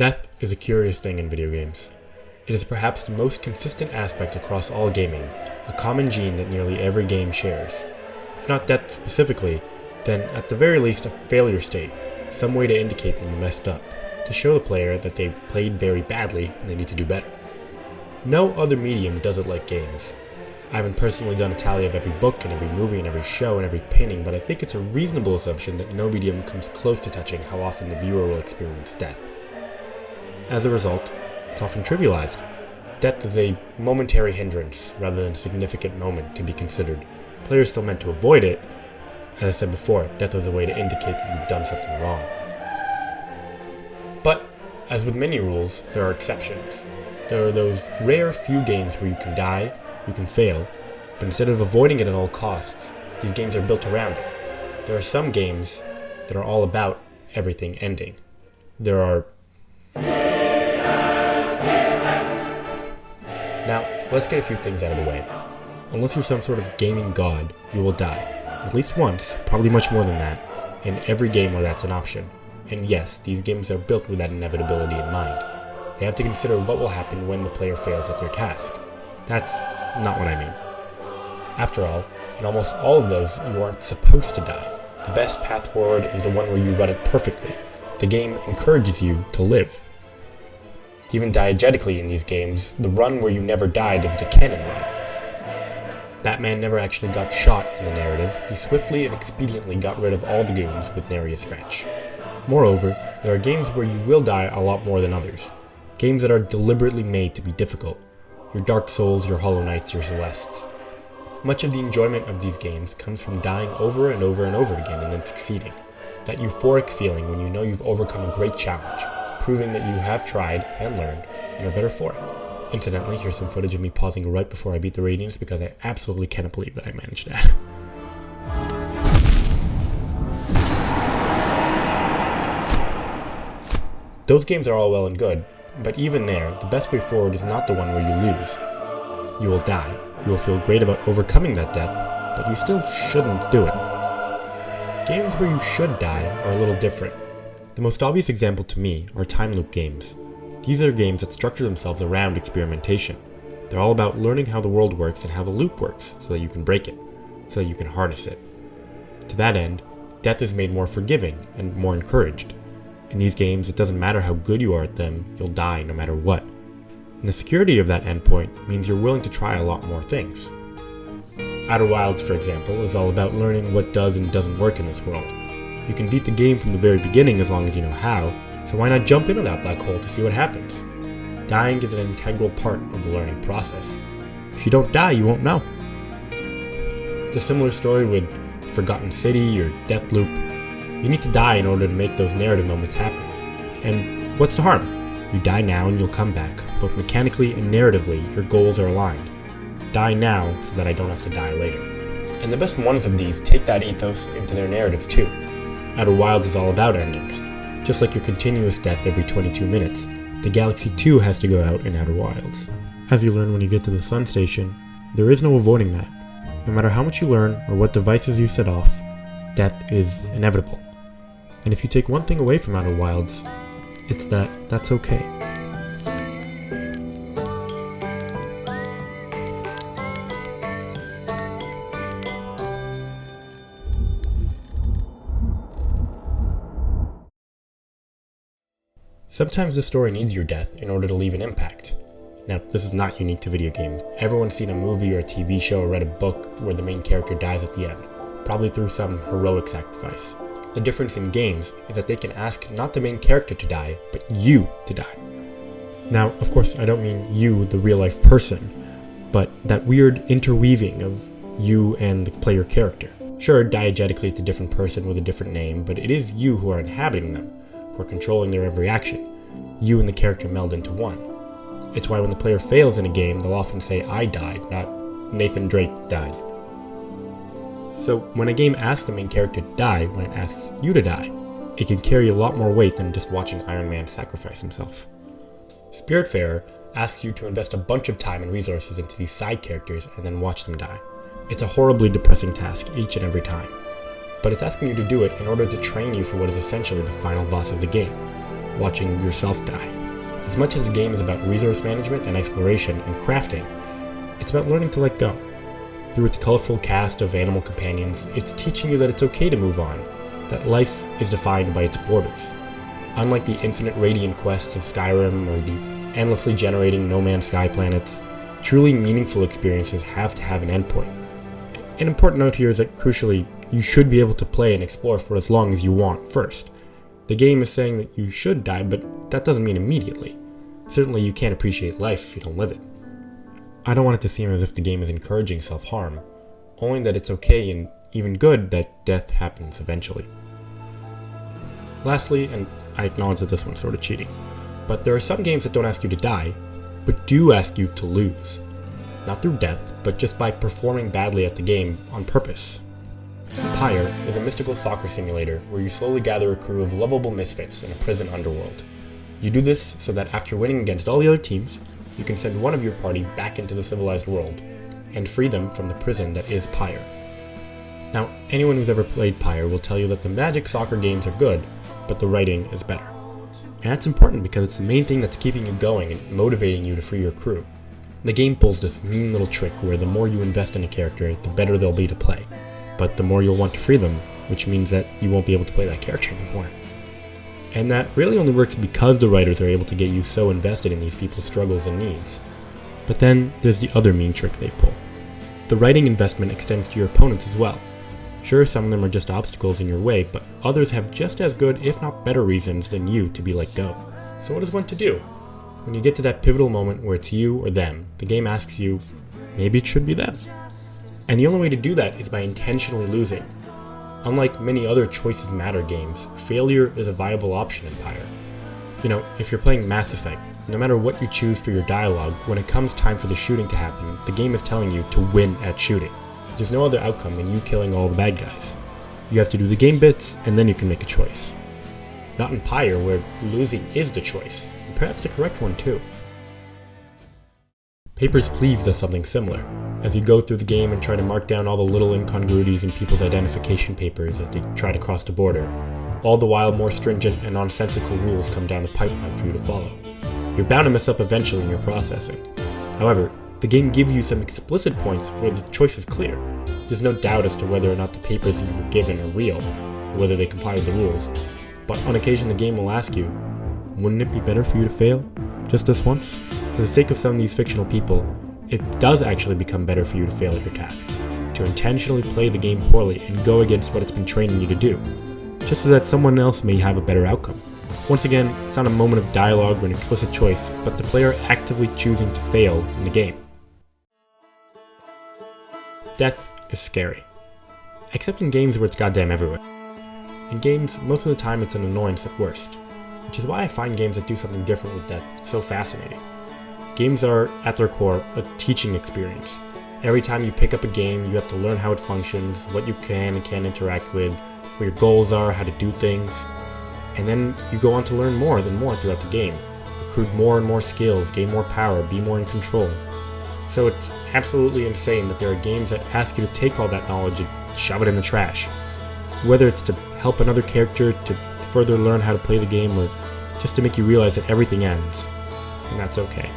Death is a curious thing in video games. It is perhaps the most consistent aspect across all gaming, a common gene that nearly every game shares. If not death specifically, then at the very least a failure state, some way to indicate that you messed up, to show the player that they played very badly and they need to do better. No other medium does it like games. I haven't personally done a tally of every book and every movie and every show and every painting, but I think it's a reasonable assumption that no medium comes close to touching how often the viewer will experience death. As a result, it's often trivialized. Death is a momentary hindrance rather than a significant moment to be considered. Players still meant to avoid it. As I said before, death is a way to indicate that you've done something wrong. But, as with many rules, there are exceptions. There are those rare few games where you can die, you can fail, but instead of avoiding it at all costs, these games are built around it. There are some games that are all about everything ending. There are... Now, let's get a few things out of the way. Unless you're some sort of gaming god, you will die. At least once, probably much more than that, in every game where that's an option. And yes, these games are built with that inevitability in mind. They have to consider what will happen when the player fails at their task. That's not what I mean. After all, in almost all of those, you aren't supposed to die. The best path forward is the one where you run it perfectly. The game encourages you to live. Even diegetically in these games, the run where you never died is the canon run. Batman never actually got shot in the narrative. He swiftly and expediently got rid of all the goons with nary a scratch. Moreover, there are games where you will die a lot more than others. Games that are deliberately made to be difficult. Your Dark Souls, your Hollow Knights, your Celestes. Much of the enjoyment of these games comes from dying over and over and over again and then succeeding. That euphoric feeling when you know you've overcome a great challenge, proving that you have tried and learned and are better for it. Incidentally, here's some footage of me pausing right before I beat the Radiance because I absolutely cannot believe that I managed that. Those games are all well and good, but even there, the best way forward is not the one where you lose. You will die, you will feel great about overcoming that death, but you still shouldn't do it. Games where you should die are a little different. The most obvious example to me are time loop games. These are games that structure themselves around experimentation. They're all about learning how the world works and how the loop works so that you can break it, so that you can harness it. To that end, death is made more forgiving and more encouraged. In these games, it doesn't matter how good you are at them, you'll die no matter what. And the security of that endpoint means you're willing to try a lot more things. Outer Wilds, for example, is all about learning what does and doesn't work in this world. You can beat the game from the very beginning as long as you know how, so why not jump into that black hole to see what happens? Dying is an integral part of the learning process. If you don't die, you won't know. It's a similar story with Forgotten City or Deathloop. You need to die in order to make those narrative moments happen. And what's the harm? You die now and you'll come back. Both mechanically and narratively, your goals are aligned. Die now so that I don't have to die later. And the best ones of these take that ethos into their narrative too. Outer Wilds is all about endings. Just like your continuous death every 22 minutes, the Galaxy 2 has to go out in Outer Wilds. As you learn when you get to the Sun Station, there is no avoiding that. No matter how much you learn or what devices you set off, death is inevitable. And if you take one thing away from Outer Wilds, it's that that's okay. Sometimes the story needs your death in order to leave an impact. Now, this is not unique to video games. Everyone's seen a movie or a TV show or read a book where the main character dies at the end, probably through some heroic sacrifice. The difference in games is that they can ask not the main character to die, but you to die. Now, of course, I don't mean you, the real-life person, but that weird interweaving of you and the player character. Sure, diegetically it's a different person with a different name, but it is you who are inhabiting them, who are controlling their every action. You and the character meld into one. It's why when the player fails in a game, they'll often say, "I died," not "Nathan Drake died." So when a game asks the main character to die, when it asks you to die, it can carry a lot more weight than just watching Iron Man sacrifice himself. Spiritfarer asks you to invest a bunch of time and resources into these side characters and then watch them die. It's a horribly depressing task each and every time, but it's asking you to do it in order to train you for what is essentially the final boss of the game. watching yourself die. As much as the game is about resource management and exploration and crafting, it's about learning to let go. Through its colorful cast of animal companions, it's teaching you that it's okay to move on, that life is defined by its borders. Unlike the infinite radiant quests of Skyrim or the endlessly generating No Man's Sky planets, truly meaningful experiences have to have an endpoint. An important note here is that, crucially, you should be able to play and explore for as long as you want first. The game is saying that you should die, but that doesn't mean immediately. Certainly you can't appreciate life if you don't live it. I don't want it to seem as if the game is encouraging self-harm, only that it's okay and even good that death happens eventually. Lastly, and I acknowledge that this one's sort of cheating, but there are some games that don't ask you to die, but do ask you to lose. Not through death, but just by performing badly at the game on purpose. Pyre is a mystical soccer simulator where you slowly gather a crew of lovable misfits in a prison underworld. You do this so that after winning against all the other teams, you can send one of your party back into the civilized world and free them from the prison that is Pyre. Now, anyone who's ever played Pyre will tell you that the Magic soccer games are good, but the writing is better. And that's important because it's the main thing that's keeping you going and motivating you to free your crew. The game pulls this mean little trick where the more you invest in a character, the better they'll be to play. But the more you'll want to free them, which means that you won't be able to play that character anymore. And that really only works because the writers are able to get you so invested in these people's struggles and needs. But then there's the other mean trick they pull. The writing investment extends to your opponents as well. Sure, some of them are just obstacles in your way, but others have just as good, if not better reasons than you to be let go. So what is one to do? When you get to that pivotal moment where it's you or them, the game asks you, maybe it should be them. And the only way to do that is by intentionally losing. Unlike many other choices matter games, failure is a viable option in Pyre. You know, if you're playing Mass Effect, no matter what you choose for your dialogue, when it comes time for the shooting to happen, the game is telling you to win at shooting. There's no other outcome than you killing all the bad guys. You have to do the game bits, and then you can make a choice. Not in Pyre, where losing is the choice, and perhaps the correct one too. Papers, Please does something similar. As you go through the game and try to mark down all the little incongruities in people's identification papers as they try to cross the border, all the while more stringent and nonsensical rules come down the pipeline for you to follow. You're bound to mess up eventually in your processing. However, the game gives you some explicit points where the choice is clear. There's no doubt as to whether or not the papers you were given are real, or whether they comply with the rules. But on occasion the game will ask you, wouldn't it be better for you to fail? Just this once? For the sake of some of these fictional people, it does actually become better for you to fail at your task, to intentionally play the game poorly and go against what it's been training you to do, just so that someone else may have a better outcome. Once again, it's not a moment of dialogue or an explicit choice, but the player actively choosing to fail in the game. Death is scary, except in games where it's goddamn everywhere. In games, most of the time it's an annoyance at worst, which is why I find games that do something different with death so fascinating. Games are, at their core, a teaching experience. Every time you pick up a game, you have to learn how it functions, what you can and can't interact with, what your goals are, how to do things, and then you go on to learn more and more throughout the game, recruit more and more skills, gain more power, be more in control. So it's absolutely insane that there are games that ask you to take all that knowledge and shove it in the trash. Whether it's to help another character to further learn how to play the game, or just to make you realize that everything ends, and that's okay.